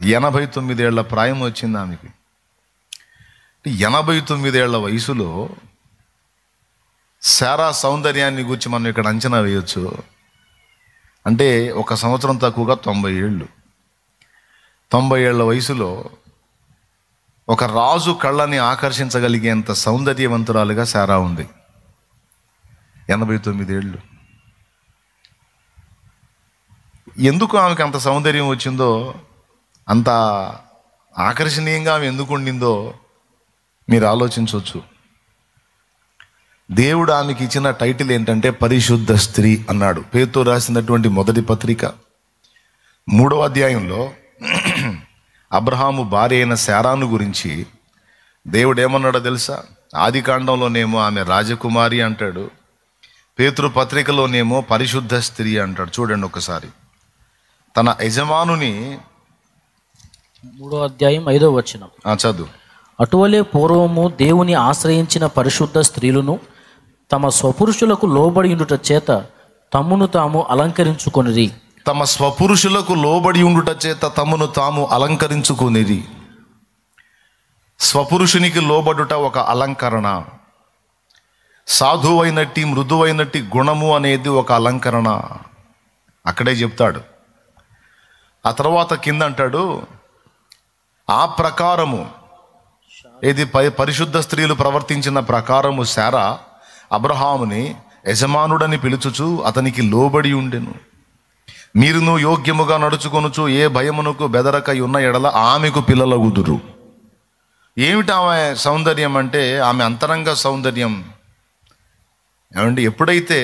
89 ఏళ్ల ప్రాయం వచ్చింది ఆమెకి. 89 ఏళ్ల వయసులో శారా సౌందర్యాన్ని గురించి మనం ఇక్కడ అంచనా వేయొచ్చు. అంటే 1 సంవత్సరం తక్కువగా 90 ఏళ్ళు. 90 ఏళ్ల వయసులో ఒక రాజు కళ్ళని ఆకర్షించగలిగేంత సౌందర్యవంతురాలుగా శారా ఉంది. 89 ఏళ్ళు. ఎందుకు ఆమెకు అంత సౌందర్యం వచ్చిందో, అంత ఆకర్షణీయంగా ఆమె ఎందుకు ఉండిందో మీరు ఆలోచించవచ్చు. దేవుడు ఆమెకి ఇచ్చిన టైటిల్ ఏంటంటే పరిశుద్ధ స్త్రీ అన్నాడు. పేతురు రాసినటువంటి మొదటి పత్రిక 3వ అధ్యాయంలో అబ్రహాము భార్య అయిన శారాను గురించి దేవుడు ఏమన్నాడో తెలుసా? ఆదికాండంలోనేమో ఆమె రాజకుమారి అంటాడు, పేతురు పత్రికలోనేమో పరిశుద్ధ స్త్రీ అంటాడు. చూడండి ఒకసారి. తన యజమానుని 3వ అధ్యాయం 5వ వచనం చదువు. అటువలే పూర్వము దేవుని ఆశ్రయించిన పరిశుద్ధ స్త్రీలను తమ స్వపురుషులకు లోబడి ఉండుట చేత తమ్మును తాము అలంకరించుకొనిరి. తమ స్వపురుషులకు లోబడి ఉండుట చేత తమను తాము అలంకరించుకునేది. స్వపురుషునికి లోబడుట ఒక అలంకరణ. సాధువైనట్టి మృదువైనట్టి గుణము అనేది ఒక అలంకరణ. అక్కడే చెప్తాడు. ఆ తర్వాత కింద అంటాడు, ఆ ప్రకారము ఇది పరిశుద్ధ స్త్రీలు ప్రవర్తించిన ప్రకారము శారా అబ్రహాముని యజమానుడని పిలుచుచు అతనికి లోబడి ఉండెను. మీరును యోగ్యముగా నడుచుకొనుచు ఏ భయమునకు బెదరక ఉన్న ఎడల ఆమెకు పిల్లలగుదురు. ఏమిటి ఆమె సౌందర్యం అంటే ఆమె అంతరంగ సౌందర్యం. ఏమండి, ఎప్పుడైతే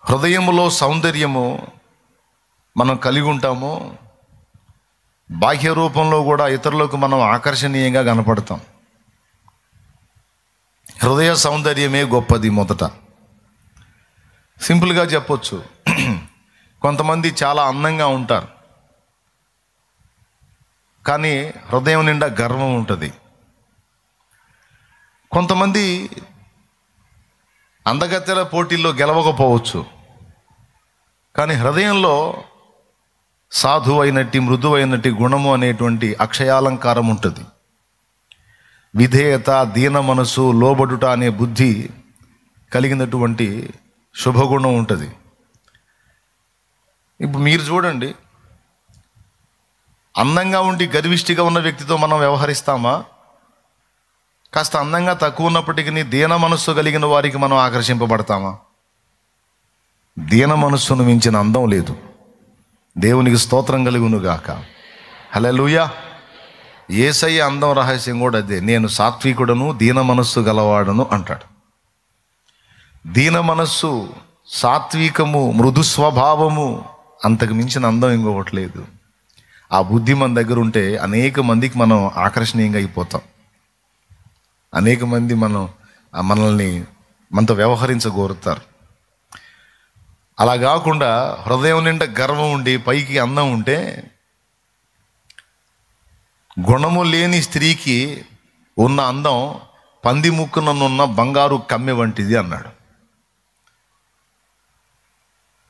హృదయములో సౌందర్యము మనం కలిగి ఉంటామో బాహ్య రూపంలో కూడా ఇతరులకు మనం ఆకర్షణీయంగా కనపడతాం. హృదయ సౌందర్యమే గొప్పది. మొదట సింపుల్గా చెప్పొచ్చు, కొంతమంది చాలా అందంగా ఉంటారు కానీ హృదయం నిండా గర్వం ఉంటుంది. కొంతమంది అందగత్తెల పోటీల్లో గెలవకపోవచ్చు కానీ హృదయంలో సాధువైనట్టి మృదువైనట్టి గుణము అనేటువంటి అక్షయాలంకారం ఉంటుంది. విధేయత, దీన మనసు, లోబడుట అనే బుద్ధి కలిగినటువంటి శుభగుణం ఉంటుంది. ఇప్పుడు మీరు చూడండి, అందంగా ఉండి గర్విష్టిగా ఉన్న వ్యక్తితో మనం వ్యవహరిస్తామా? కాస్త అందంగా తక్కువ ఉన్నప్పటికీ దీన మనస్సు కలిగిన వారికి మనం ఆకర్షింపబడతామా? దీన మనస్సును మించిన అందం లేదు. దేవునికి స్తోత్రం కలుగునుగాక. హల్లెలూయా. యేసయ్య అందం రహస్యం కూడా అదే. నేను సాత్వికుడను దీన మనస్సు గలవాడను అంటాడు. దీన మనస్సు, సాత్వికము, మృదు స్వభావము, అంతకు మించిన అందం ఇంకొకటి లేదు. ఆ బుద్ధి మన దగ్గర ఉంటే అనేక మందికి మనం ఆకర్షణీయంగా అయిపోతాం. అనేక మంది మనల్ని మనతో వ్యవహరించగోరుతారు. అలా కాకుండా హృదయం నిండా గర్వం ఉండి పైకి అందం ఉంటే, గుణము లేని స్త్రీకి ఉన్న అందం పంది ముక్కుననున్న బంగారు కమ్మె వంటిది అన్నాడు.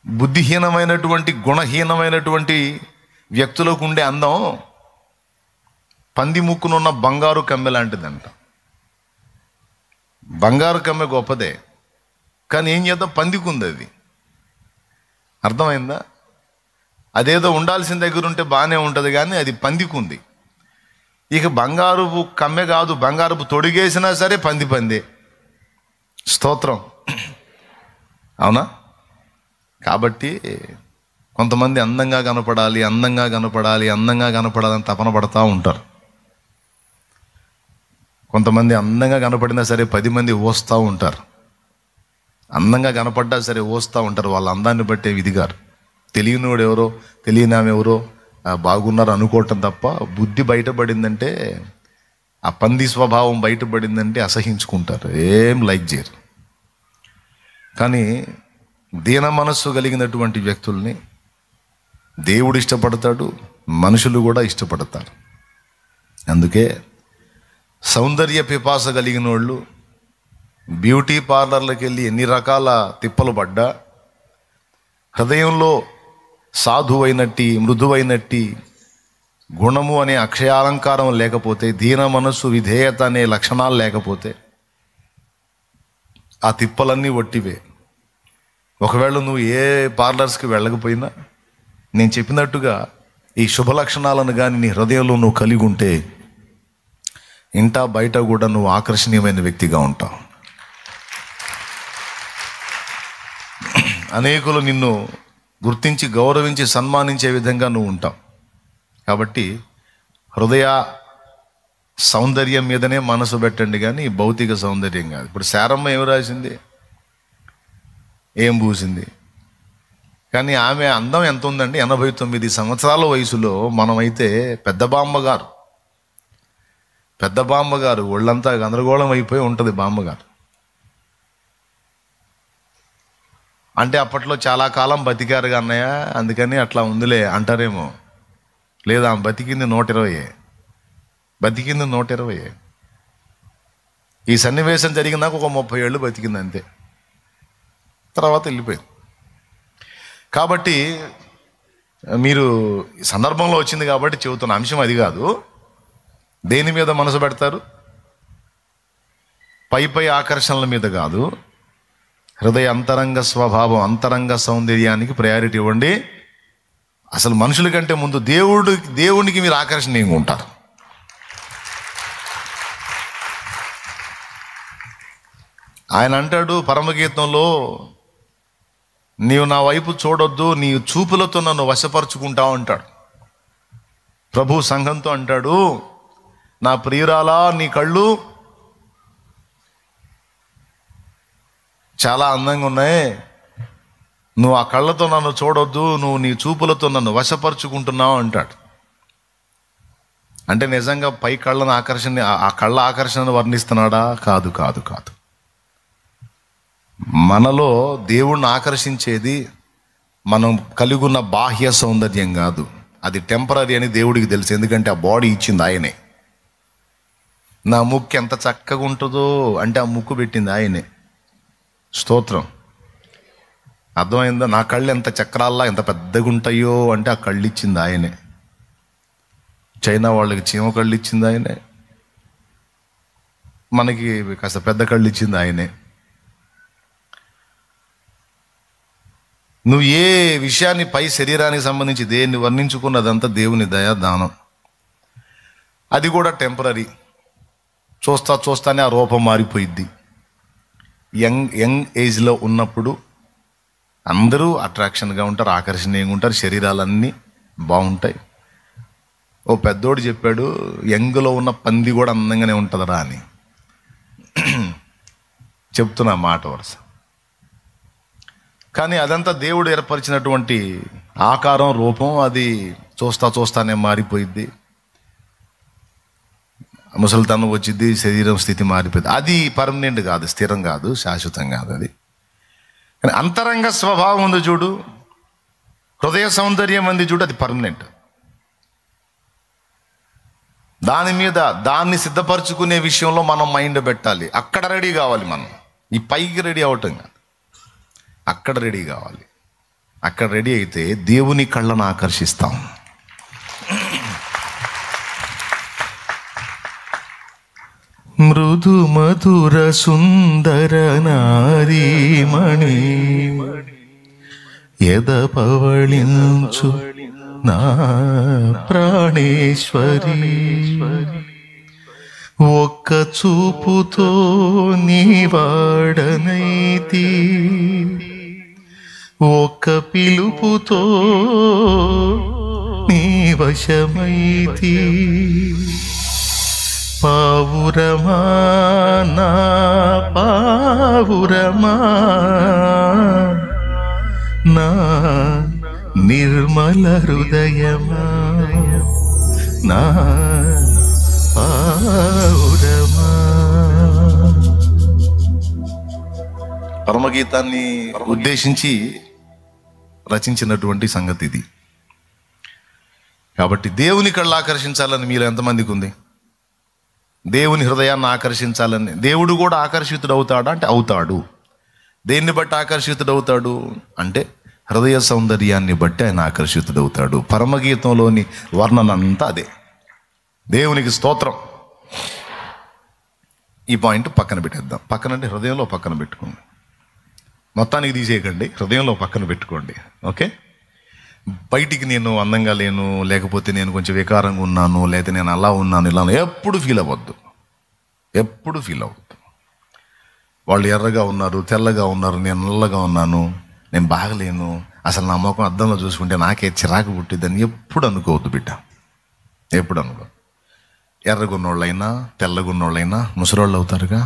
బుద్ధిహీనమైనటువంటి గుణహీనమైనటువంటి వ్యక్తులకు ఉండే అందం పంది ముక్కునున్న బంగారు కమ్మె లాంటిదంట. బంగారు కమ్మె గొప్పదే కానీ ఏం చేద్దాం, పందికి ఉంది అది. అర్థమైందా? అదేదో ఉండాల్సిన దగ్గర ఉంటే బాగానే ఉంటుంది కానీ అది పందికుంది. ఇక బంగారుపు కమ్మె కాదు, బంగారుపు తొడిగేసినా సరే పందే. స్తోత్రం. అవునా? కాబట్టి కొంతమంది అందంగా కనపడాలి అని తపన పడతా ఉంటారు. కొంతమంది అందంగా కనపడినా సరే 10 మంది ఓస్తూ ఉంటారు. అందంగా కనపడ్డా సరే ఓస్తూ ఉంటారు. వాళ్ళ అందాన్ని బట్టే విధిగారు. తెలియనివాడు ఎవరో తెలియని ఆమె ఎవరో బాగున్నారు అనుకోవటం తప్ప, బుద్ధి బయటపడిందంటే, ఆ పంది స్వభావం బయటపడిందంటే అసహించుకుంటారు, ఏం లైక్ చేయరు. కానీ దీన మనస్సు కలిగినటువంటి వ్యక్తుల్ని దేవుడు ఇష్టపడతాడు, మనుషులు కూడా ఇష్టపడతారు. అందుకే సౌందర్య పిపాస కలిగిన వాళ్ళు బ్యూటీ పార్లర్లకు వెళ్ళి ఎన్ని రకాల తిప్పలు పడ్డా, హృదయంలో సాధువైనట్టి, మృదువైనట్టి గుణము అనే అక్షయాలంకారం లేకపోతే, దీన మనస్సు, విధేయత అనే లక్షణాలు లేకపోతే ఆ తిప్పలన్నీ ఒట్టివే. ఒకవేళ నువ్వు ఏ పార్లర్స్కి వెళ్ళకపోయినా నేను చెప్పినట్టుగా ఈ శుభ లక్షణాలను కానీ నీ హృదయంలో నువ్వు కలిగి ఉంటే ఇంటా బయట కూడా నువ్వు ఆకర్షణీయమైన వ్యక్తిగా ఉంటావు. అనేకులు నిన్ను గుర్తించి గౌరవించి సన్మానించే విధంగా నువ్వు ఉంటావు. కాబట్టి హృదయ సౌందర్యం మీదనే మనసు పెట్టండి, కానీ భౌతిక సౌందర్యం కాదు. ఇప్పుడు శారమ్మ ఏం రాసింది, ఏం పూసింది, కానీ ఆమె అందం ఎంత ఉందండి, 89 సంవత్సరాల వయసులో. మనమైతే పెద్ద బామ్మగారు ఒళ్ళంతా గందరగోళం అయిపోయి ఉంటుంది బామ్మగారు. అంటే అప్పట్లో చాలా కాలం బతికారుగా అన్నయ్య, అందుకని అట్లా ఉందిలే అంటారేమో. లేదా బతికింది 120. ఈ సన్నివేశం జరిగినాక ఒక 30 ఏళ్ళు బతికింది అంతే, తర్వాత వెళ్ళిపోయింది. కాబట్టి మీరు సందర్భంలో వచ్చింది కాబట్టి చెబుతున్న అంశం అది కాదు. దేని మీద మనసు పెడతారు? పై ఆకర్షణల మీద కాదు, హృదయ అంతరంగ స్వభావం, అంతరంగ సౌందర్యానికి ప్రయారిటీ ఇవ్వండి. అసలు మనుషుల కంటే ముందు దేవునికి మీరు ఆకర్షణీయంగా ఉంటారు. ఆయన అంటాడు పరమగీతంలో, నీవు నా వైపు చూడొద్దు, నీ చూపులతో నన్ను వశపరుచుకుంటావు అంటాడు. ప్రభు సంఘంతో అంటాడు, నా ప్రియురాలా నీ కళ్ళు చాలా అందంగా ఉన్నాయి, నువ్వు ఆ కళ్ళతో నన్ను చూడొద్దు, నువ్వు నీ చూపులతో నన్ను వశపరుచుకుంటున్నావు అంటాడు. అంటే నిజంగా పై కళ్ళను ఆ కళ్ళ ఆకర్షణను వర్ణిస్తున్నాడా? కాదు. మనలో దేవుణ్ణి ఆకర్షించేది మనం కలిగి ఉన్న బాహ్య సౌందర్యం కాదు, అది టెంపరీ అని దేవుడికి తెలుసు. ఎందుకంటే ఆ బాడీ ఇచ్చింది ఆయనే. నా ముక్కు ఎంత చక్కగా ఉంటుందో అంటే ఆ ముక్కు పెట్టింది ఆయనే. స్తోత్రం. అర్థమైందా? నా కళ్ళు ఎంత చక్రాల్లా ఎంత పెద్దగా ఉంటాయో అంటే ఆ కళ్ళు ఇచ్చింది ఆయనే. చైనా వాళ్ళకి చీమ కళ్ళు ఇచ్చింది ఆయనే, మనకి కాస్త పెద్ద కళ్ళు ఇచ్చింది ఆయనే. నువ్వు ఏ విషయాన్ని పై శరీరానికి సంబంధించి దేన్ని వర్ణించుకున్నదంతా దేవుని దయా దానం. అది కూడా టెంపరీ. చూస్తానే ఆ రూపం మారిపోయిద్ది. యంగ్ ఏజ్లో ఉన్నప్పుడు అందరూ అట్రాక్షన్గా ఉంటారు, ఆకర్షణీయంగా ఉంటారు, శరీరాలన్నీ బాగుంటాయి. ఓ పెద్దోడు చెప్పాడు, యంగ్లో ఉన్న పంది కూడా అందంగానే ఉంటుందరా అని. చెప్తున్నా మాట వరుస. కానీ అదంతా దేవుడు ఏర్పరిచినటువంటి ఆకారం, రూపం. అది చూస్తానే మారిపోయిద్ది, ముసలితనం వచ్చింది, శరీరం స్థితి మారిపోయింది. అది పర్మనెంట్ కాదు, స్థిరం కాదు, శాశ్వతం కాదు. అది కానీ అంతరంగ స్వభావం ఉంది చూడు, హృదయ సౌందర్యం ఉంది చూడు, అది పర్మనెంట్. దాన్ని సిద్ధపరచుకునే విషయంలో మనం మైండ్ పెట్టాలి. అక్కడ రెడీ కావాలి మనం. ఈ పైకి రెడీ అవటం కాదు, అక్కడ రెడీ కావాలి. అక్కడ రెడీ అయితే దేవుని కళ్ళను ఆకర్షిస్తాం. మృదు మధుర సుందర నారీమణి ఎద పవళించు నా ప్రాణేశ్వరి, ఒక్క చూపుతో నీ వాడనైతి, ఒక్క పిలుపుతో నీ వశమైతి. పావురమా నా పావురమా, నా నిర్మల హృదయమా, నా పావురమా. పరమగీతాన్ని ఉద్దేశించి రచించినటువంటి సంగతి ఇది. కాబట్టి దేవుని కళ్ళు ఆకర్షించాలని మీలో ఎంతమందికి ఉంది? దేవుని హృదయాన్ని ఆకర్షించాలని. దేవుడు కూడా ఆకర్షితుడు అవుతాడా అంటే అవుతాడు. దేన్ని బట్టి ఆకర్షితుడు అవుతాడు అంటే హృదయ సౌందర్యాన్ని బట్టి ఆయన ఆకర్షితుడవుతాడు. పరమగీతంలోని వర్ణన అంతా అదే. దేవునికి స్తోత్రం. ఈ పాయింట్ పక్కన పెట్టేద్దాం. పక్కనంటే హృదయంలో పక్కన పెట్టుకోండి, మొత్తానికి తీసేయకండి, హృదయంలో పక్కన పెట్టుకోండి. ఓకే, బయటికి నేను అందంగా లేను, లేకపోతే నేను కొంచెం వికారంగా ఉన్నాను, లేకపోతే నేను అలా ఉన్నాను ఇలా ఎప్పుడు ఫీల్ అవ్వద్దు. ఎప్పుడు ఫీల్ అవ్వద్దు. వాళ్ళు ఎర్రగా ఉన్నారు, తెల్లగా ఉన్నారు, నేను నల్లగా ఉన్నాను, నేను బాగలేను, అసలు నా ముఖం అద్దంలో చూసుకుంటే నాకే చిరాకు పుట్టిద్దని ఎప్పుడు అనుకోవద్దు బిడ్డ. ఎప్పుడు అనుకో. ఎర్రగున్నోళ్ళైనా తెల్లగున్నోళ్ళైనా ముసలోళ్ళు అవుతారుగా,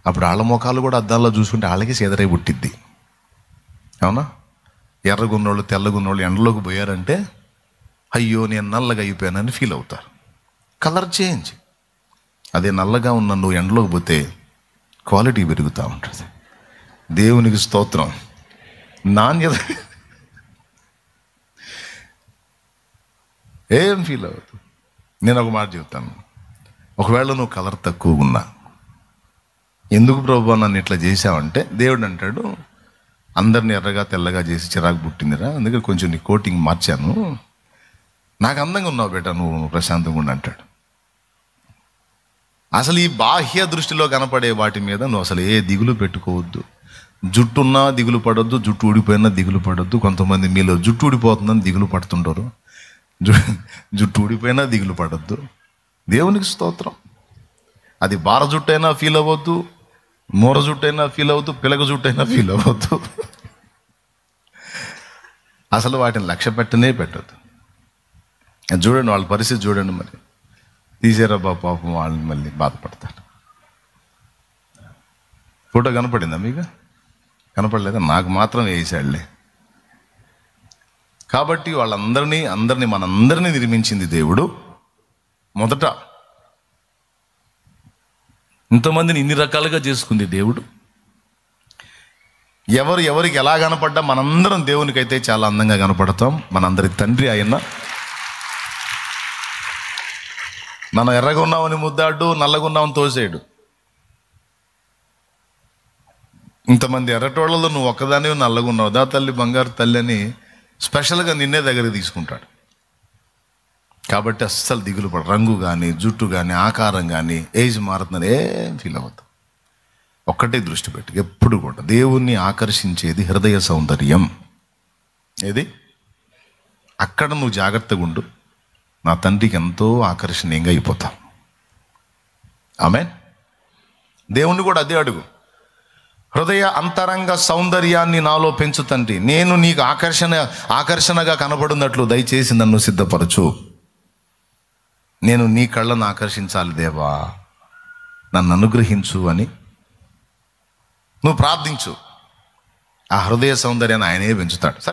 అప్పుడు వాళ్ళ ముఖాలు కూడా అద్దాల్లో చూసుకుంటే వాళ్ళకి సేదరై పుట్టిద్ది. అవునా? ఎర్రగున్నోళ్ళు తెల్లగున్నోళ్ళు ఎండలోకి పోయారంటే అయ్యో నేను నల్లగా అయిపోయానని ఫీల్ అవుతారు. Colour change. అదే నల్లగా ఉన్న నువ్వు ఎండలోకి పోతే క్వాలిటీ పెరుగుతూ ఉంటుంది. దేవునికి స్తోత్రం. నాణ్యత ఏం ఫీల్ అవ్వదు. నేను ఒక మాట చెప్తాను, ఒకవేళ నువ్వు కలర్ తక్కువగా ఉన్నా, ఎందుకు ప్రభువా నన్ను ఇట్లా చేసావంటే దేవుడు అంటాడు, అందరిని ఎర్రగా తెల్లగా చేసి చిరాకు పుట్టిందిరా, అందుకే కొంచెం నీ కోటింగ్ మార్చాను, నాకు అందంగా ఉన్నావు బేట, నువ్వు ప్రశాంతంగా ఉండి అంటాడు. అసలు ఈ బాహ్య దృష్టిలో కనపడే వాటి మీద నువ్వు అసలు ఏ దిగులు పెట్టుకోవద్దు. జుట్టున్నా దిగులు పడొద్దు, జుట్టు ఊడిపోయినా దిగులు పడొద్దు. కొంతమంది మీలో జుట్టు ఊడిపోతుందని దిగులు పడుతుంటారు, జుట్టు ఊడిపోయినా దిగులు పడొద్దు. దేవునికి స్తోత్రం. అది బార జుట్టు అయినా ఫీల్ అవ్వద్దు, మూర జుట్టు అయినా ఫీల్ అవ్వద్దు, పిలక జుట్టు అయినా ఫీల్ అవ్వద్దు. అసలు వాటిని లక్ష్య పెట్టనే పెట్టద్దు. చూడండి వాళ్ళ పరిస్థితి చూడండి, మరి తీసేరా బాబు పాపం, వాళ్ళని మళ్ళీ బాధపడతారు. ఫోటో కనపడిందా మీకు? కనపడలేదా? నాకు మాత్రం వేసాడులే. కాబట్టి వాళ్ళందరినీ మనందరినీ నిర్మించింది దేవుడు. మొదట ఇంతమందిని ఇన్ని రకాలుగా చేసుకుంది దేవుడు. ఎవరికి ఎలా కనపడ్డా మనందరం దేవునికైతే చాలా అందంగా కనపడతాం. మనందరి తండ్రి ఆయన. మనం ఎర్రగా ఉన్నామని ముద్దాడు, నల్లగా ఉన్నామని తోసేయడు. ఇంతమంది ఎర్రటోళ్ళలో నువ్వు ఒక్కదానివి నల్లగా ఉన్నావు, దా తల్లి బంగారు తల్లి అని స్పెషల్గా నిన్నే దగ్గరికి తీసుకుంటాడు. కాబట్టి అస్సలు దిగులు పడ. రంగు కానీ, జుట్టు కానీ, ఆకారం కానీ, ఏజ్ మారుతుందని ఏం ఫీల్ అవ్వద్దు. ఒక్కటే దృష్టి పెట్టి ఎప్పుడు కూడా దేవుణ్ణి ఆకర్షించేది హృదయ సౌందర్యం. ఏది? అక్కడ నువ్వు జాగ్రత్తగా ఉండు, నా తండ్రికి ఎంతో ఆకర్షణీయంగా అయిపోతావు. ఆమేన్. దేవుణ్ణి కూడా అదే అడుగు, హృదయ అంతరంగ సౌందర్యాన్ని నాలో పెంచు తండ్రి, నేను నీకు ఆకర్షణగా కనబడినట్లు దయచేసి నన్ను సిద్ధపరచు. నేను నీ కళ్ళను ఆకర్షించాలి దేవా, నన్ను అనుగ్రహించు అని నువ్వు ప్రార్థించు. ఆ హృదయ సౌందర్యాన్ని ఆయనే పెంచుతాడు. సరే.